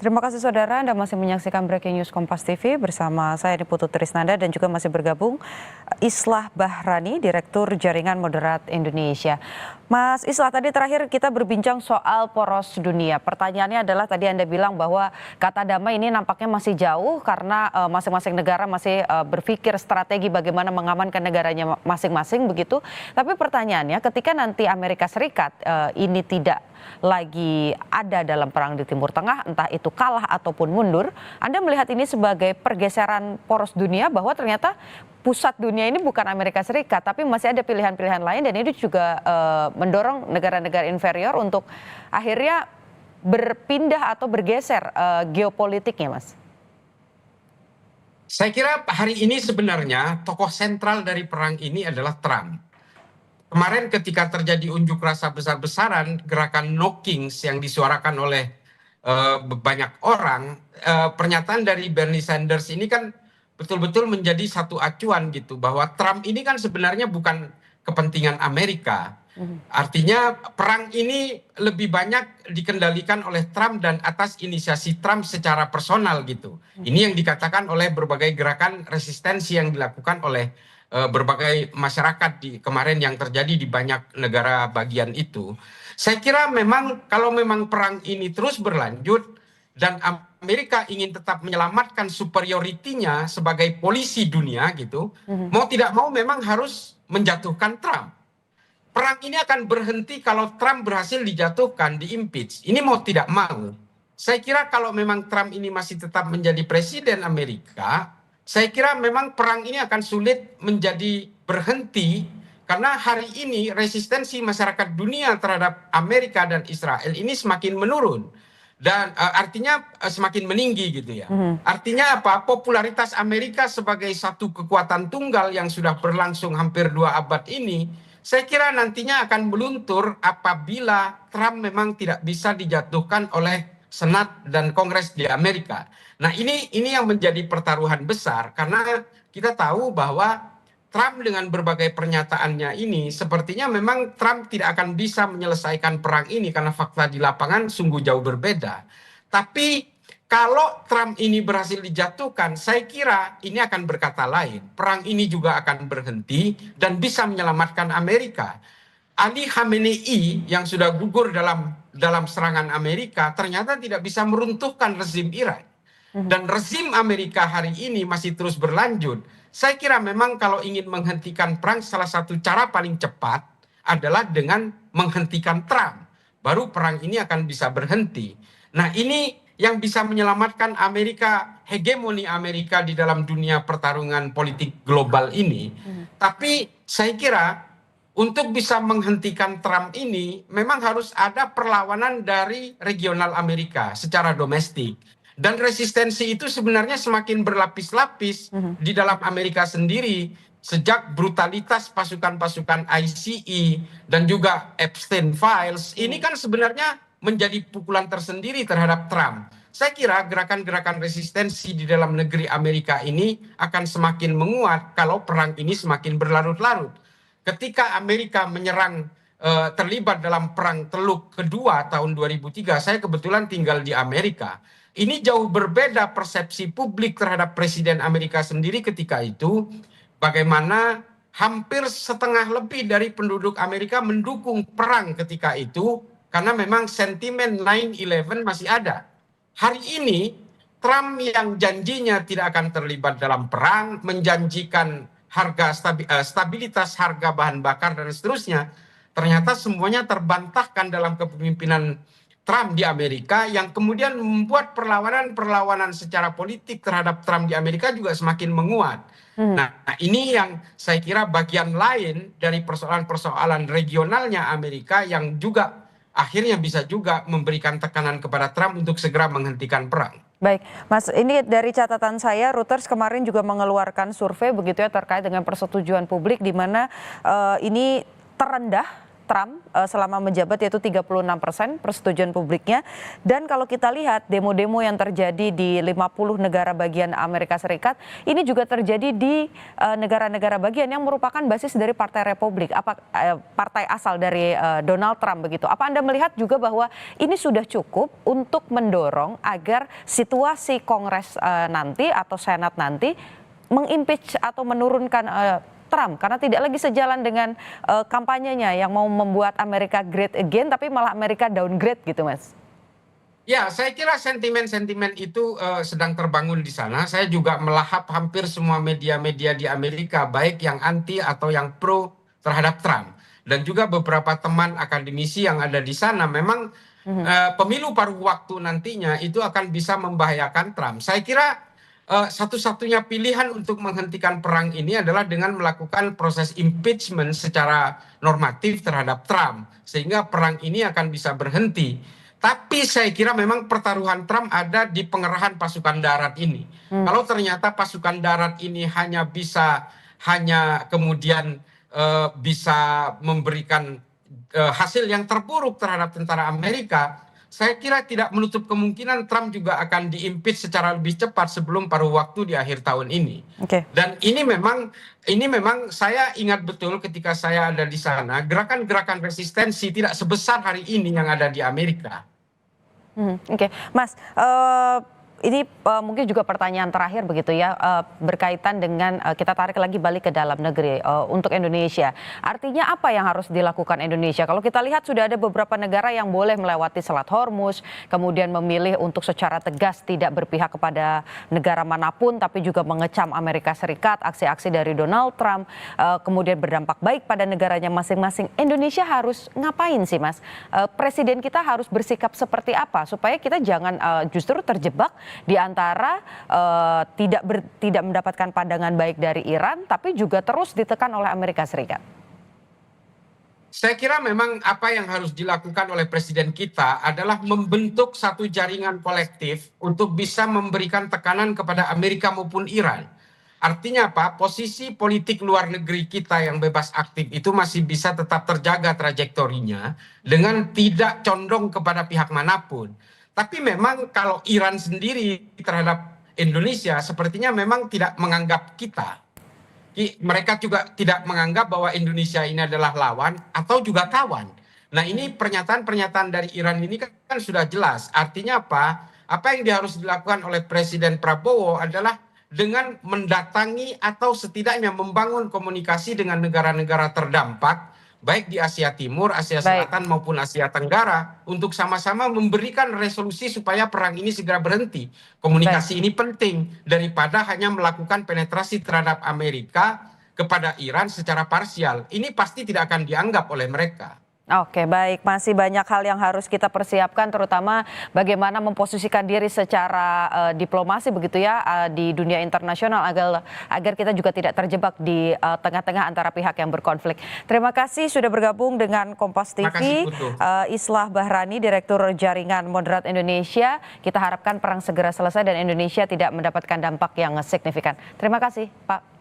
Terima kasih saudara, Anda masih menyaksikan Breaking News Kompas TV bersama saya Putu Trisnanda dan juga masih bergabung Islah Bahrani, Direktur Jaringan Moderat Indonesia. Mas Islah, tadi terakhir kita berbincang soal poros dunia. Pertanyaannya adalah tadi Anda bilang bahwa kata damai ini nampaknya masih jauh karena masing-masing negara masih berpikir strategi bagaimana mengamankan negaranya masing-masing begitu. Tapi pertanyaannya ketika nanti Amerika Serikat ini tidak lagi ada dalam perang di Timur Tengah, entah itu kalah ataupun mundur, Anda melihat ini sebagai pergeseran poros dunia bahwa ternyata pusat dunia ini bukan Amerika Serikat, tapi masih ada pilihan-pilihan lain dan ini juga mendorong negara-negara inferior untuk akhirnya berpindah atau bergeser geopolitiknya, Mas. Saya kira hari ini sebenarnya tokoh sentral dari perang ini adalah Trump. Kemarin ketika terjadi unjuk rasa besar-besaran, gerakan No Kings yang disuarakan oleh banyak orang, pernyataan dari Bernie Sanders ini kan betul-betul menjadi satu acuan gitu, bahwa Trump ini kan sebenarnya bukan kepentingan Amerika. Artinya perang ini lebih banyak dikendalikan oleh Trump dan atas inisiasi Trump secara personal gitu. Ini yang dikatakan oleh berbagai gerakan resistensi yang dilakukan oleh berbagai masyarakat kemarin yang terjadi di banyak negara bagian itu. Saya kira memang kalau memang perang ini terus berlanjut dan Amerika ingin tetap menyelamatkan superioritinya sebagai polisi dunia gitu, mau tidak mau memang harus menjatuhkan Trump. Perang ini akan berhenti kalau Trump berhasil dijatuhkan, diimpeach. Ini mau tidak mau. Saya kira kalau memang Trump ini masih tetap menjadi presiden Amerika, saya kira memang perang ini akan sulit menjadi berhenti karena hari ini resistensi masyarakat dunia terhadap Amerika dan Israel ini semakin menurun dan artinya semakin meninggi gitu ya. Artinya apa? Popularitas Amerika sebagai satu kekuatan tunggal yang sudah berlangsung hampir 2 abad ini, saya kira nantinya akan meluntur apabila Trump memang tidak bisa dijatuhkan oleh Senat dan Kongres di Amerika. Nah ini yang menjadi pertaruhan besar karena kita tahu bahwa Trump dengan berbagai pernyataannya ini sepertinya memang Trump tidak akan bisa menyelesaikan perang ini karena fakta di lapangan sungguh jauh berbeda. Tapi kalau Trump ini berhasil dijatuhkan, saya kira ini akan berkata lain. Perang ini juga akan berhenti dan bisa menyelamatkan Amerika. Ali Khamenei yang sudah gugur dalam serangan Amerika ternyata tidak bisa meruntuhkan rezim Iran. Dan rezim Amerika hari ini masih terus berlanjut. Saya kira memang kalau ingin menghentikan perang, salah satu cara paling cepat adalah dengan menghentikan Trump. Baru perang ini akan bisa berhenti. Nah ini yang bisa menyelamatkan Amerika, hegemoni Amerika di dalam dunia pertarungan politik global ini. Tapi saya kira untuk bisa menghentikan Trump ini memang harus ada perlawanan dari regional Amerika secara domestik. Dan resistensi itu sebenarnya semakin berlapis-lapis di dalam Amerika sendiri sejak brutalitas pasukan-pasukan ICE dan juga Epstein Files ini kan sebenarnya menjadi pukulan tersendiri terhadap Trump. Saya kira gerakan-gerakan resistensi di dalam negeri Amerika ini akan semakin menguat kalau perang ini semakin berlarut-larut. Ketika Amerika menyerang terlibat dalam perang Teluk kedua tahun 2003, saya kebetulan tinggal di Amerika. Ini jauh berbeda persepsi publik terhadap Presiden Amerika sendiri ketika itu. Bagaimana hampir setengah lebih dari penduduk Amerika mendukung perang ketika itu. Karena memang sentimen 9/11 masih ada. Hari ini Trump yang janjinya tidak akan terlibat dalam perang, menjanjikan stabilitas harga bahan bakar dan seterusnya, ternyata semuanya terbantahkan dalam kepemimpinan Trump di Amerika yang kemudian membuat perlawanan secara politik terhadap Trump di Amerika juga semakin menguat. Nah ini yang saya kira bagian lain dari persoalan-persoalan regionalnya Amerika yang juga akhirnya bisa juga memberikan tekanan kepada Trump untuk segera menghentikan perang. Baik, Mas, ini dari catatan saya, Reuters kemarin juga mengeluarkan survei begitu ya terkait dengan persetujuan publik di mana ini terendah Trump selama menjabat, yaitu 36% persetujuan publiknya. Dan kalau kita lihat demo-demo yang terjadi di 50 negara bagian Amerika Serikat, ini juga terjadi di negara-negara bagian yang merupakan basis dari Partai Republik, partai asal dari Donald Trump begitu. Apa Anda melihat juga bahwa ini sudah cukup untuk mendorong agar situasi Kongres nanti atau Senat nanti mengimpeach atau menurunkan Trump, karena tidak lagi sejalan dengan kampanyenya yang mau membuat Amerika great again, tapi malah Amerika downgrade gitu, Mas? Ya, saya kira sentimen-sentimen itu sedang terbangun di sana. Saya juga melahap hampir semua media-media di Amerika, baik yang anti atau yang pro terhadap Trump. Dan juga beberapa teman akademisi yang ada di sana, memang pemilu paruh waktu nantinya itu akan bisa membahayakan Trump. Saya kira satu-satunya pilihan untuk menghentikan perang ini adalah dengan melakukan proses impeachment secara normatif terhadap Trump, sehingga perang ini akan bisa berhenti. Tapi saya kira memang pertaruhan Trump ada di pengerahan pasukan darat ini. Kalau ternyata pasukan darat ini hanya kemudian bisa memberikan hasil yang terburuk terhadap tentara Amerika, saya kira tidak menutup kemungkinan Trump juga akan diimpeach secara lebih cepat sebelum paruh waktu di akhir tahun ini. Dan ini memang saya ingat betul ketika saya ada di sana, gerakan-gerakan resistensi tidak sebesar hari ini yang ada di Amerika. Mas, ini mungkin juga pertanyaan terakhir begitu ya, berkaitan dengan kita tarik lagi balik ke dalam negeri untuk Indonesia. Artinya apa yang harus dilakukan Indonesia? Kalau kita lihat sudah ada beberapa negara yang boleh melewati Selat Hormuz, kemudian memilih untuk secara tegas tidak berpihak kepada negara manapun, tapi juga mengecam Amerika Serikat, aksi-aksi dari Donald Trump, kemudian berdampak baik pada negaranya masing-masing. Indonesia harus ngapain sih, Mas? Presiden kita harus bersikap seperti apa supaya kita jangan justru terjebak di antara tidak mendapatkan pandangan baik dari Iran, tapi juga terus ditekan oleh Amerika Serikat? Saya kira memang apa yang harus dilakukan oleh presiden kita adalah membentuk satu jaringan kolektif untuk bisa memberikan tekanan kepada Amerika maupun Iran. Artinya apa? Posisi politik luar negeri kita yang bebas aktif itu masih bisa tetap terjaga trajektorinya dengan tidak condong kepada pihak manapun. Tapi memang kalau Iran sendiri terhadap Indonesia sepertinya memang tidak menganggap kita. Mereka juga tidak menganggap bahwa Indonesia ini adalah lawan atau juga kawan. Nah, ini pernyataan-pernyataan dari Iran ini kan sudah jelas. Artinya apa? Apa yang harus dilakukan oleh Presiden Prabowo adalah dengan mendatangi atau setidaknya membangun komunikasi dengan negara-negara terdampak, baik di Asia Timur, Asia Selatan maupun Asia Tenggara, untuk sama-sama memberikan resolusi supaya perang ini segera berhenti. Komunikasi ini penting daripada hanya melakukan penetrasi terhadap Amerika kepada Iran secara parsial. Ini pasti tidak akan dianggap oleh mereka. Oke, baik. Masih banyak hal yang harus kita persiapkan, terutama bagaimana memposisikan diri secara diplomasi begitu ya di dunia internasional agar kita juga tidak terjebak di tengah-tengah antara pihak yang berkonflik. Terima kasih sudah bergabung dengan Kompas TV. Islah Bahrani, Direktur Jaringan Moderat Indonesia. Kita harapkan perang segera selesai dan Indonesia tidak mendapatkan dampak yang signifikan. Terima kasih, Pak.